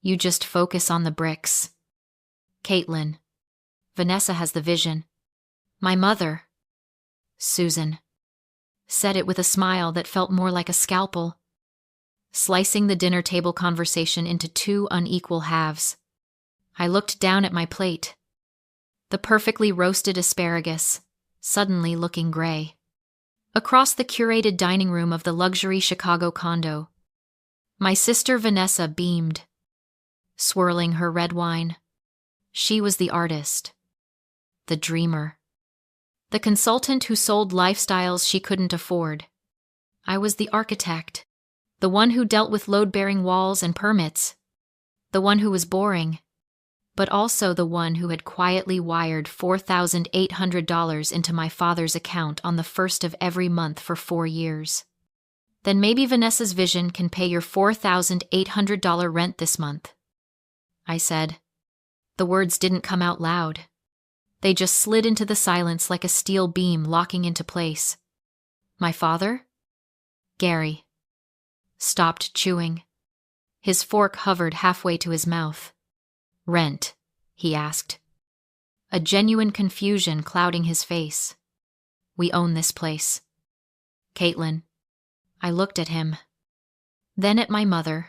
You just focus on the bricks. Caitlin. Vanessa has the vision. My mother, Susan, said it with a smile that felt more like a scalpel, slicing the dinner table conversation into two unequal halves. I looked down at my plate. The perfectly roasted asparagus, suddenly looking gray. Across the curated dining room of the luxury Chicago condo, my sister Vanessa beamed, swirling her red wine. She was the artist, the dreamer, the consultant who sold lifestyles she couldn't afford. I was the architect, the one who dealt with load-bearing walls and permits, the one who was boring, but also the one who had quietly wired $4,800 into my father's account on the first of every month for 4 years. Then maybe Vanessa's vision can pay your $4,800 rent this month, I said. The words didn't come out loud. They just slid into the silence like a steel beam locking into place. My father? Gary stopped chewing. His fork hovered halfway to his mouth. Rent, he asked, a genuine confusion clouding his face. We own this place. Caitlin. I looked at him, then at my mother,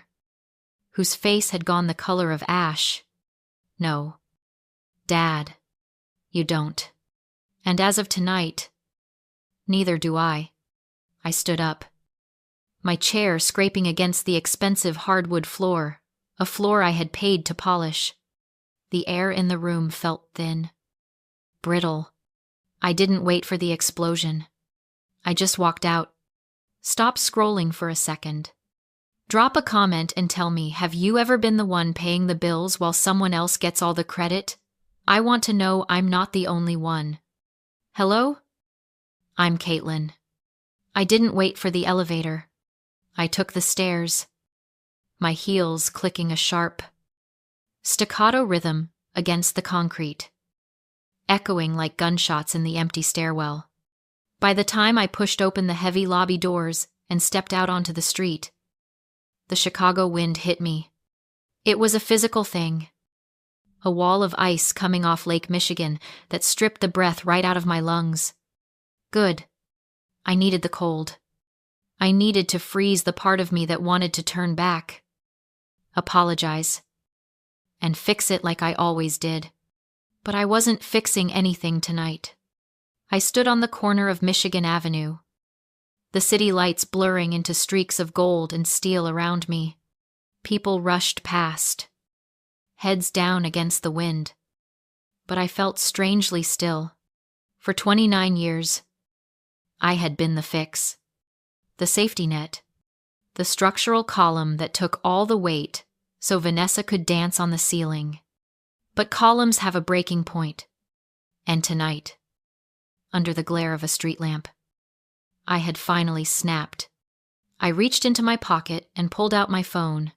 whose face had gone the color of ash. No, Dad, you don't. And as of tonight, neither do I. I stood up, my chair scraping against the expensive hardwood floor, a floor I had paid to polish. The air in the room felt thin, brittle. I didn't wait for the explosion. I just walked out. Stop scrolling for a second. Drop a comment and tell me, have you ever been the one paying the bills while someone else gets all the credit? I want to know I'm not the only one. Hello? I'm Caitlin. I didn't wait for the elevator. I took the stairs, my heels clicking a sharp, staccato rhythm against the concrete, echoing like gunshots in the empty stairwell. By the time I pushed open the heavy lobby doors and stepped out onto the street, the Chicago wind hit me. It was a physical thing, a wall of ice coming off Lake Michigan that stripped the breath right out of my lungs. Good. I needed the cold. I needed to freeze the part of me that wanted to turn back, apologize, and fix it like I always did. But I wasn't fixing anything tonight. I stood on the corner of Michigan Avenue, the city lights blurring into streaks of gold and steel around me. People rushed past, heads down against the wind. But I felt strangely still. For 29 years, I had been the fix, the safety net, the structural column that took all the weight so Vanessa could dance on the ceiling. But columns have a breaking point. And tonight, under the glare of a street lamp, I had finally snapped. I reached into my pocket and pulled out my phone.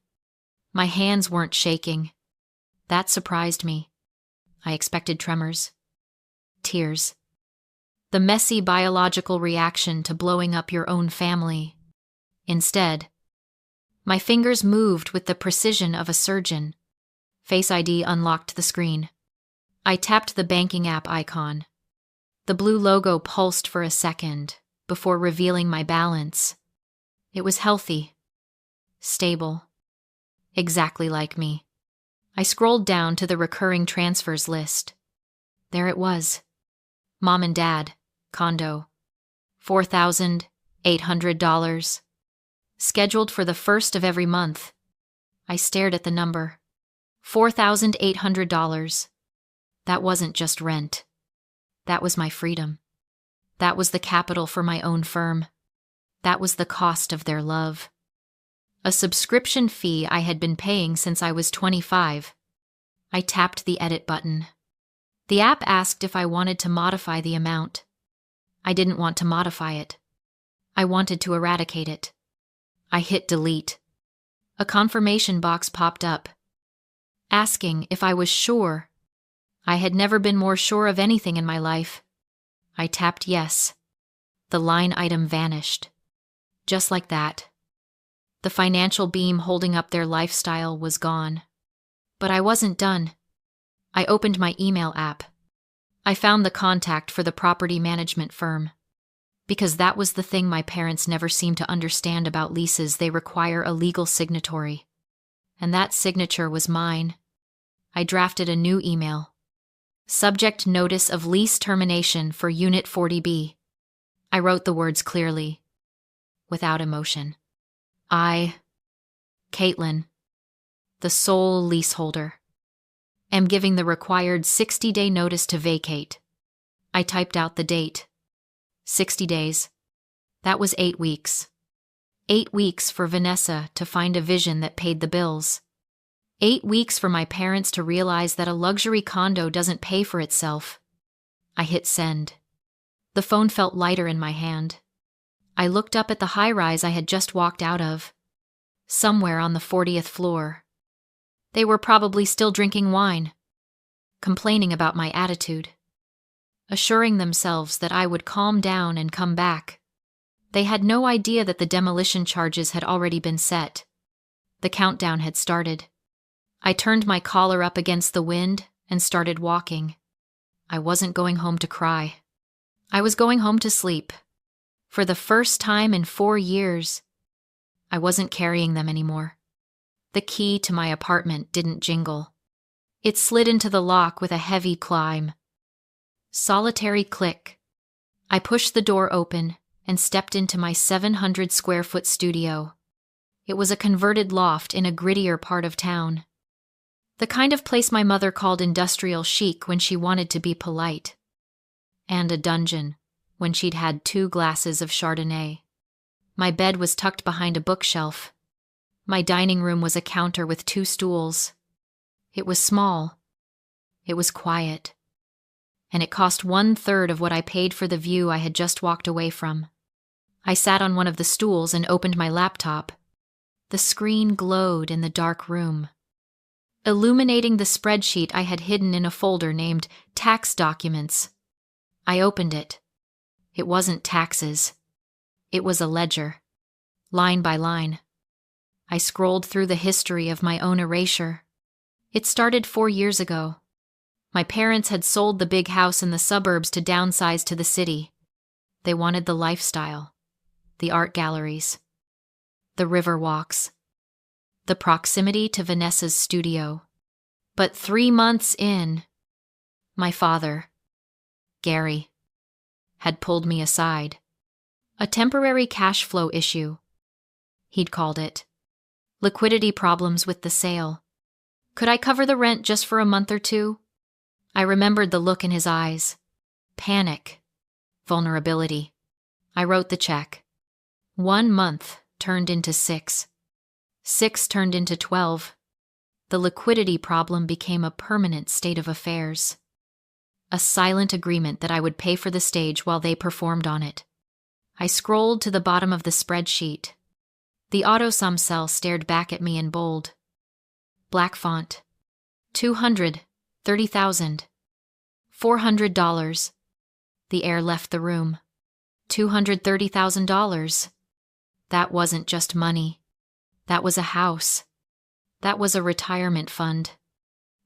My hands weren't shaking. That surprised me. I expected tremors, tears, the messy biological reaction to blowing up your own family. Instead, my fingers moved with the precision of a surgeon. Face ID unlocked the screen. I tapped the banking app icon. The blue logo pulsed for a second before revealing my balance. It was healthy, stable, exactly like me. I scrolled down to the recurring transfers list. There it was. Mom and Dad, condo, $4,800. Scheduled for the first of every month. I stared at the number. $4,800. That wasn't just rent. That was my freedom. That was the capital for my own firm. That was the cost of their love. A subscription fee I had been paying since I was 25. I tapped the edit button. The app asked if I wanted to modify the amount. I didn't want to modify it. I wanted to eradicate it. I hit delete. A confirmation box popped up, asking if I was sure. I had never been more sure of anything in my life. I tapped yes. The line item vanished. Just like that. The financial beam holding up their lifestyle was gone. But I wasn't done. I opened my email app. I found the contact for the property management firm. Because that was the thing my parents never seemed to understand about leases. They require a legal signatory. And that signature was mine. I drafted a new email. Subject notice of lease termination for Unit 40B. I wrote the words clearly, without emotion. I, Caitlin, the sole leaseholder, am giving the required 60-day notice to vacate. I typed out the date. 60 days. That was 8 weeks. 8 weeks for Vanessa to find a vision that paid the bills. 8 weeks for my parents to realize that a luxury condo doesn't pay for itself. I hit send. The phone felt lighter in my hand. I looked up at the high-rise I had just walked out of. Somewhere on the 40th floor. They were probably still drinking wine, complaining about my attitude, assuring themselves that I would calm down and come back. They had no idea that the demolition charges had already been set. The countdown had started. I turned my collar up against the wind and started walking. I wasn't going home to cry. I was going home to sleep. For the first time in 4 years, I wasn't carrying them anymore. The key to my apartment didn't jingle. It slid into the lock with a heavy climb. Solitary click. I pushed the door open and stepped into my 700-square-foot studio. It was a converted loft in a grittier part of town. The kind of place my mother called industrial chic when she wanted to be polite. And a dungeon when she'd had 2 glasses of Chardonnay. My bed was tucked behind a bookshelf. My dining room was a counter with 2 stools. It was small. It was quiet. And it cost 1/3 of what I paid for the view I had just walked away from. I sat on one of the stools and opened my laptop. The screen glowed in the dark room, illuminating the spreadsheet I had hidden in a folder named Tax Documents. I opened it. It wasn't taxes. It was a ledger, line by line. I scrolled through the history of my own erasure. It started 4 years ago. My parents had sold the big house in the suburbs to downsize to the city. They wanted the lifestyle, the art galleries, the river walks, the proximity to Vanessa's studio. But 3 months in, my father, Gary, had pulled me aside. A temporary cash flow issue, he'd called it. Liquidity problems with the sale. Could I cover the rent just for a month or 2? I remembered the look in his eyes. Panic. Vulnerability. I wrote the check. 1 month turned into 6. 6 turned into 12. The liquidity problem became a permanent state of affairs. A silent agreement that I would pay for the stage while they performed on it. I scrolled to the bottom of the spreadsheet. The autosum cell stared back at me in bold. Black font. $230,000. $400. The air left the room. $230,000. That wasn't just money. That was a house. That was a retirement fund.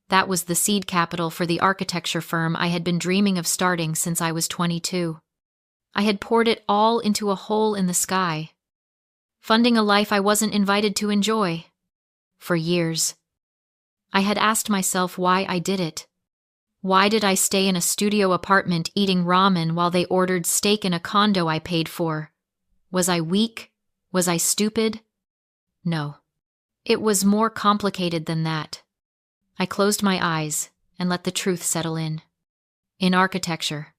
That was the seed capital for the architecture firm I had been dreaming of starting since I was 22. I had poured it all into a hole in the sky, funding a life I wasn't invited to enjoy. For years, I had asked myself why I did it. Why did I stay in a studio apartment eating ramen while they ordered steak in a condo I paid for? Was I weak? Was I stupid? No. It was more complicated than that. I closed my eyes and let the truth settle in. In architecture,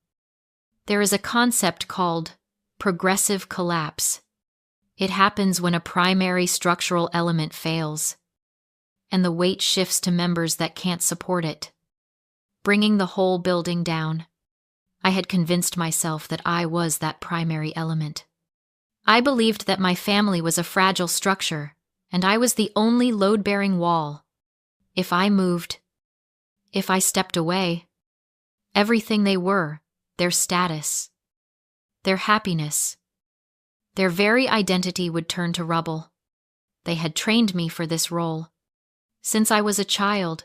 there is a concept called progressive collapse. It happens when a primary structural element fails, and the weight shifts to members that can't support it, bringing the whole building down. I had convinced myself that I was that primary element. I believed that my family was a fragile structure, and I was the only load-bearing wall. If I moved, if I stepped away, everything they were, their status, their happiness, their very identity would turn to rubble. They had trained me for this role. Since I was a child,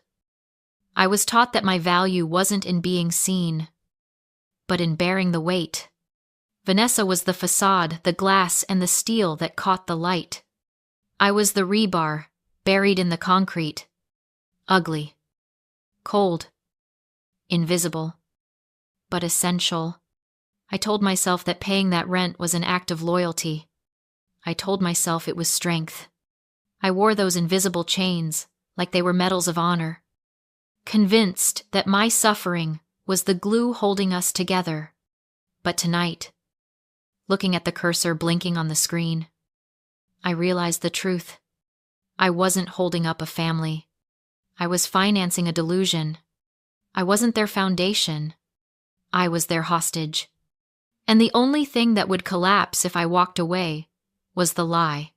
I was taught that my value wasn't in being seen, but in bearing the weight. Vanessa was the facade, the glass, and the steel that caught the light. I was the rebar, buried in the concrete. Ugly. Cold. Invisible. But essential. I told myself that paying that rent was an act of loyalty. I told myself it was strength. I wore those invisible chains like they were medals of honor, convinced that my suffering was the glue holding us together. But tonight, looking at the cursor blinking on the screen, I realized the truth. I wasn't holding up a family. I was financing a delusion. I wasn't their foundation. I was their hostage. And the only thing that would collapse if I walked away was the lie.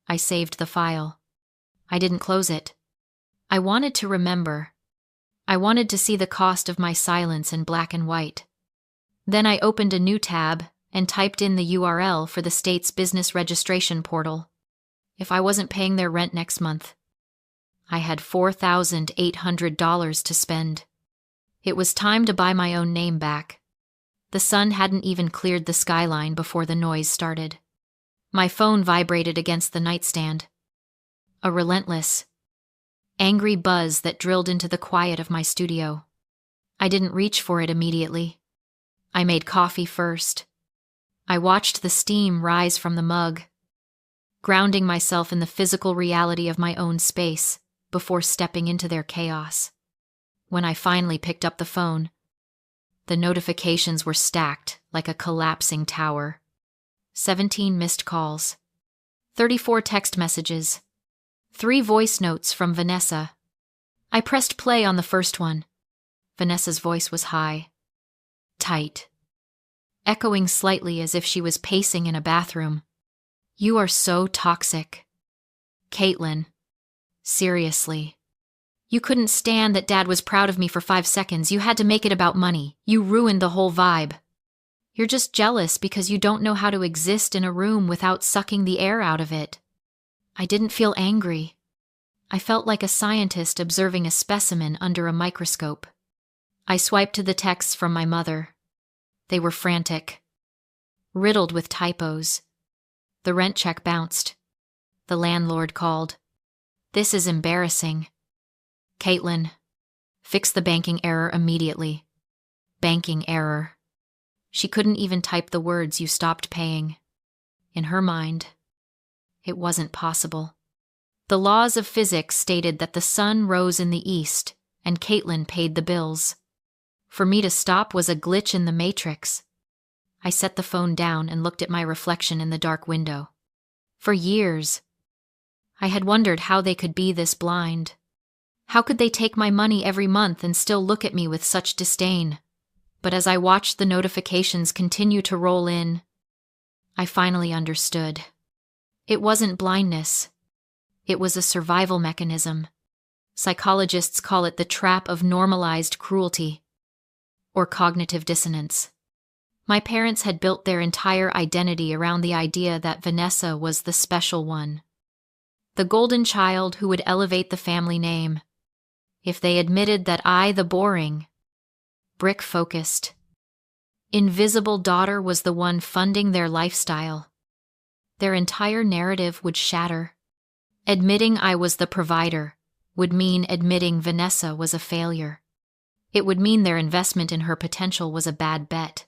I saved the file. I didn't close it. I wanted to remember. I wanted to see the cost of my silence in black and white. Then I opened a new tab and typed in the URL for the state's business registration portal. If I wasn't paying their rent next month, I had $4,800 to spend. It was time to buy my own name back. The sun hadn't even cleared the skyline before the noise started. My phone vibrated against the nightstand. A relentless, angry buzz that drilled into the quiet of my studio. I didn't reach for it immediately. I made coffee first. I watched the steam rise from the mug, grounding myself in the physical reality of my own space before stepping into their chaos. When I finally picked up the phone, the notifications were stacked like a collapsing tower. 17 missed calls, 34 text messages, 3 voice notes from Vanessa. I pressed play on the first one. Vanessa's voice was high, tight, echoing slightly as if she was pacing in a bathroom. "You are so toxic. Caitlin, seriously. You couldn't stand that Dad was proud of me for 5 seconds. You had to make it about money. You ruined the whole vibe. You're just jealous because you don't know how to exist in a room without sucking the air out of it." I didn't feel angry. I felt like a scientist observing a specimen under a microscope. I swiped to the texts from my mother. They were frantic, riddled with typos. The rent check bounced. The landlord called. "This is embarrassing. Caitlin, fix the banking error immediately." Banking error. She couldn't even type the words "you stopped paying." In her mind, it wasn't possible. The laws of physics stated that the sun rose in the east and Caitlin paid the bills. For me to stop was a glitch in the matrix. I set the phone down and looked at my reflection in the dark window. For years, I had wondered how they could be this blind. How could they take my money every month and still look at me with such disdain? But as I watched the notifications continue to roll in, I finally understood. It wasn't blindness. It was a survival mechanism. Psychologists call it the trap of normalized cruelty, or cognitive dissonance. My parents had built their entire identity around the idea that Vanessa was the special one, the golden child who would elevate the family name. If they admitted that I, the boring, brick-focused, invisible daughter was the one funding their lifestyle, their entire narrative would shatter. Admitting I was the provider would mean admitting Vanessa was a failure. It would mean their investment in her potential was a bad bet.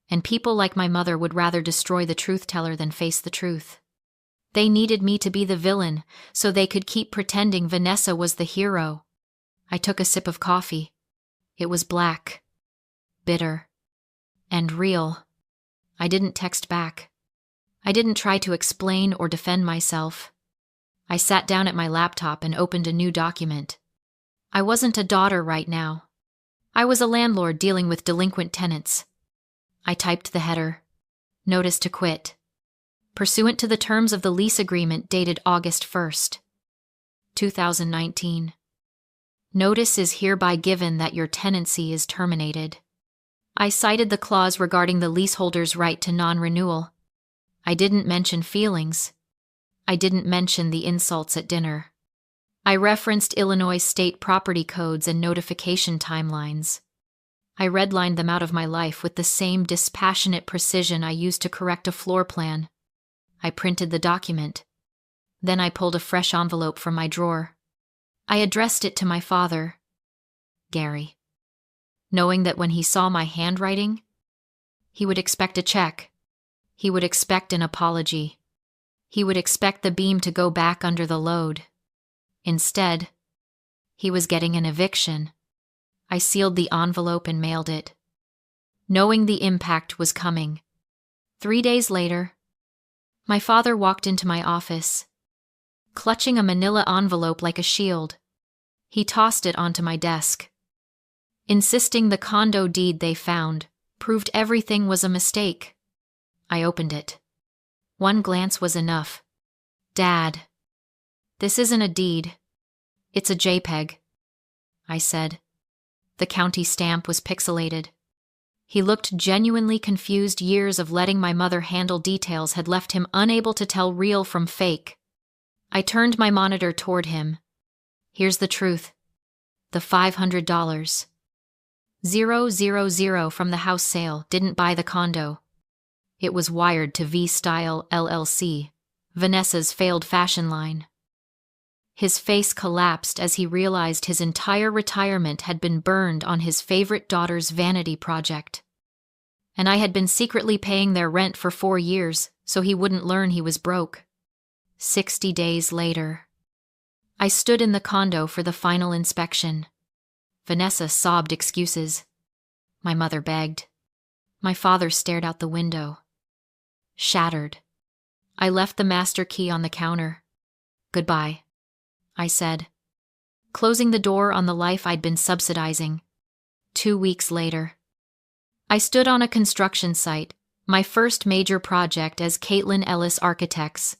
And people like my mother would rather destroy the truth-teller than face the truth. They needed me to be the villain so they could keep pretending Vanessa was the hero. I took a sip of coffee. It was black, bitter, and real. I didn't text back. I didn't try to explain or defend myself. I sat down at my laptop and opened a new document. I wasn't a daughter right now. I was a landlord dealing with delinquent tenants. I typed the header, "Notice to quit. Pursuant to the terms of the lease agreement dated August 1st, 2019. Notice is hereby given that your tenancy is terminated." I cited the clause regarding the leaseholder's right to non-renewal. I didn't mention feelings. I didn't mention the insults at dinner. I referenced Illinois state property codes and notification timelines. I redlined them out of my life with the same dispassionate precision I used to correct a floor plan. I printed the document. Then I pulled a fresh envelope from my drawer. I addressed it to my father, Gary, knowing that when he saw my handwriting, he would expect a check. He would expect an apology. He would expect the beam to go back under the load. Instead, he was getting an eviction. I sealed the envelope and mailed it, knowing the impact was coming. 3 days later, my father walked into my office, clutching a manila envelope like a shield. He tossed it onto my desk, insisting the condo deed they found proved everything was a mistake. I opened it. One glance was enough. "Dad, this isn't a deed. It's a JPEG," I said. The county stamp was pixelated. He looked genuinely confused. Years of letting my mother handle details had left him unable to tell real from fake. I turned my monitor toward him. "Here's the truth. The $500. 000 from the house sale didn't buy the condo. It was wired to V-Style LLC, Vanessa's failed fashion line." His face collapsed as he realized his entire retirement had been burned on his favorite daughter's vanity project. And I had been secretly paying their rent for 4 years so he wouldn't learn he was broke. 60 days later, I stood in the condo for the final inspection. Vanessa sobbed excuses. My mother begged. My father stared out the window. Shattered. I left the master key on the counter. "Goodbye," I said, closing the door on the life I'd been subsidizing. 2 weeks later, I stood on a construction site, my first major project as Caitlin Ellis Architects.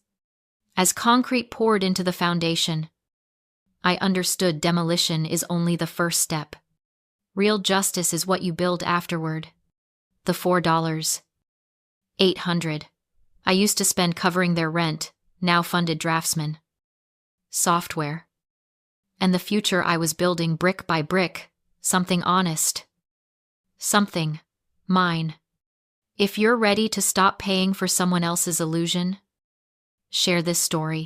As concrete poured into the foundation, I understood demolition is only the first step. Real justice is what you build afterward. The $4. 800. I used to spend covering their rent, now funded draftsmen. Software. And the future I was building brick by brick, something honest. Something mine. If you're ready to stop paying for someone else's illusion, share this story.